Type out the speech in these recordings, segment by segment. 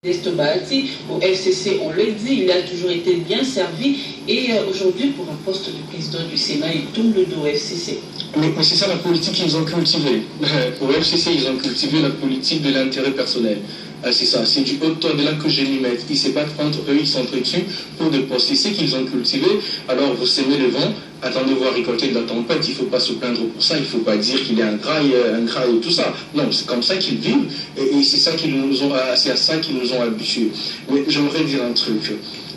Modeste Bahati, au FCC, on le dit, il a toujours été bien servi et aujourd'hui, pour un poste de président du Sénat, il tourne le dos au FCC. Mais c'est ça la politique qu'ils ont cultivée. Au FCC, ils ont cultivé la politique de l'intérêt personnel. C'est ça, c'est du haut de là que je m'y mets. Ils se battent entre eux, ils s'entretuent pour des postes. C'est ce qu'ils ont cultivé. Alors vous semez le vent, attendez voir récolter de la tempête. Il ne faut pas se plaindre pour ça. Il ne faut pas dire qu'il est ingrat et tout ça. Non, c'est comme ça qu'ils vivent et c'est ça qu'ils nous ont, c'est à ça qu'ils nous ont habitués. Mais j'aimerais dire un truc.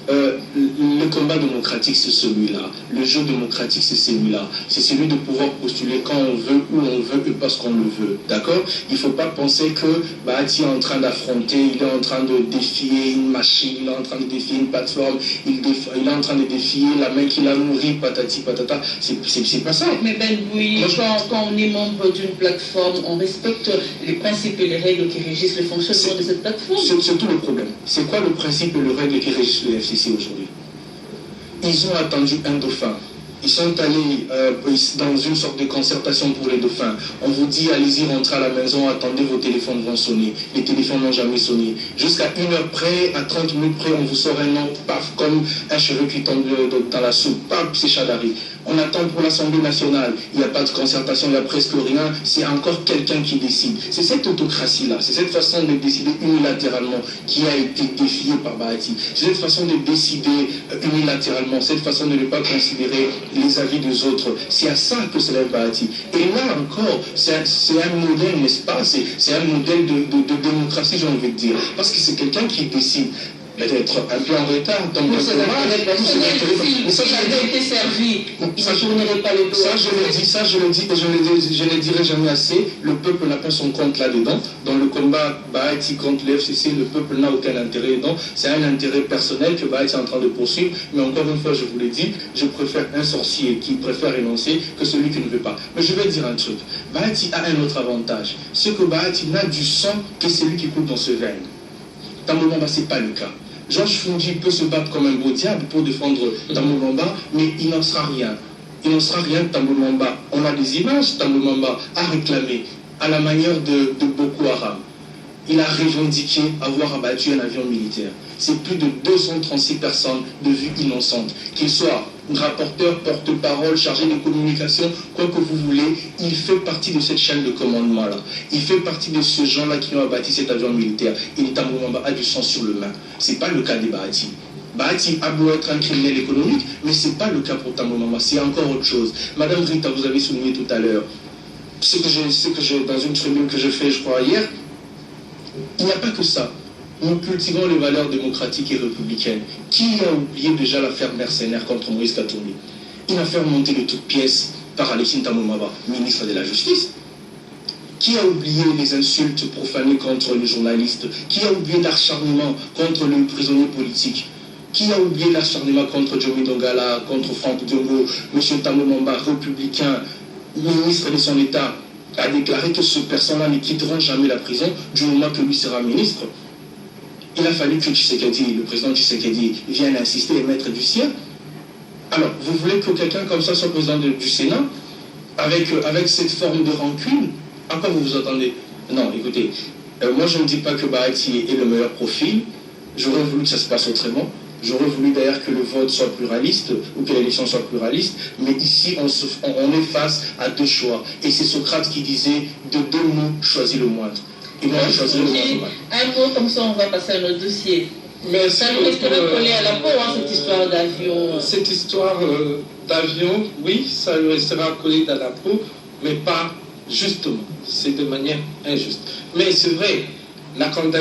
Le combat démocratique, c'est celui-là. Le jeu démocratique, c'est celui-là. C'est celui de pouvoir postuler quand on veut, où on veut et parce qu'on le veut. D'accord? Il ne faut pas penser que Bahati est en train d'affronter, il est en train de défier une machine, il est en train de défier une plateforme, il est en train de défier la main qui l'a nourri, patati patata. C'est pas ça. Mais Ben oui, quand on est membre d'une plateforme, on respecte les principes et les règles qui régissent le fonctionnement de cette plateforme. C'est tout le problème. C'est quoi le principe et les règles qui régissent le FCC aujourd'hui? Ils ont attendu un dauphin. Ils sont allés dans une sorte de concertation pour les dauphins. On vous dit, allez-y, rentrez à la maison, attendez, vos téléphones vont sonner. Les téléphones n'ont jamais sonné. Jusqu'à 1 heure près, à 30 minutes près, on vous sort un nom, paf, comme un cheveu qui tombe dans la soupe. Paf, c'est Chadari. On attend pour l'Assemblée nationale. Il n'y a pas de concertation, il n'y a presque rien. C'est encore quelqu'un qui décide. C'est cette autocratie-là, c'est cette façon de décider unilatéralement qui a été défiée par Bahati. C'est cette façon de décider unilatéralement, cette façon de ne pas considérer les avis des autres. C'est à ça que se lève Bahati. Et là encore, c'est un modèle, n'est-ce pas? C'est un modèle de démocratie, j'ai envie de dire. Parce que c'est quelqu'un qui décide. Peut-être un peu en retard, donc mais ça, été servi, il ne tournerait pas les dos. Ça, je le dis, et je ne le dirai jamais assez. Le peuple n'a pas son compte là-dedans. Dans le combat Bahati contre le FCC, le peuple n'a aucun intérêt dedans. C'est un intérêt personnel que Bahati est en train de poursuivre. Mais encore une fois, je vous l'ai dit, je préfère un sorcier qui préfère énoncer que celui qui ne veut pas. Mais je vais dire un truc. Bahati a un autre avantage. C'est que Bahati n'a du sang que celui qui coule dans ce veine. Tambo Bamba, ce n'est pas le cas. Georges Fundi peut se battre comme un beau diable pour défendre Tambo Bamba, mais il n'en sera rien. Il n'en sera rien de Tambo Bamba. On a des images, Tambo Bamba a réclamé, à la manière de Boko Haram. Il a revendiqué avoir abattu un avion militaire. C'est plus de 236 personnes de vue innocente. Qu'il soit rapporteur, porte-parole, chargé de communication, quoi que vous voulez, il fait partie de cette chaîne de commandement-là. Il fait partie de ces gens-là qui ont abattu cet avion militaire. Et Tambo Bamba a du sang sur le main. Ce n'est pas le cas de Bahati. Bahati a beau être un criminel économique, mais ce n'est pas le cas pour Tambo Bamba. C'est encore autre chose. Madame Rita, vous avez souligné tout à l'heure, ce que j'ai dans une tribune que je fais, je crois, hier, il n'y a pas que ça. Nous cultivons les valeurs démocratiques et républicaines. Qui a oublié déjà l'affaire mercenaire contre Moïse Katumbi? Une affaire montée de toutes pièces par Alexis Tamomaba, ministre de la Justice. Qui a oublié les insultes profanées contre les journalistes? Qui a oublié l'acharnement contre les prisonniers politiques? Qui a oublié l'acharnement contre Jomi Dongala, contre Franck Diongo? M. Tamomaba, républicain, ministre de son État, a déclaré que ces personnes-là ne quitteront jamais la prison du moment que lui sera ministre. Il a fallu que Tshisekedi, le président Tshisekedi, vienne insister et mettre du sien. Alors, vous voulez que quelqu'un comme ça soit président du Sénat, avec cette forme de rancune? À quoi vous vous attendez? Non, écoutez, moi je ne dis pas que Bahati est le meilleur profil. J'aurais voulu que ça se passe autrement. J'aurais voulu d'ailleurs que le vote soit pluraliste ou que l'élection soit pluraliste, mais ici on est face à deux choix. Et c'est Socrate qui disait de deux mots, choisis le moindre. Et moi j'ai choisi le moindre. Un mot comme ça, on va passer à notre dossier. Mais ça nous resterait collé à la peau, hein, cette histoire d'avion. Cette histoire d'avion, oui, ça lui restera collé à la peau, mais pas justement. C'est de manière injuste. Mais c'est vrai, la candidature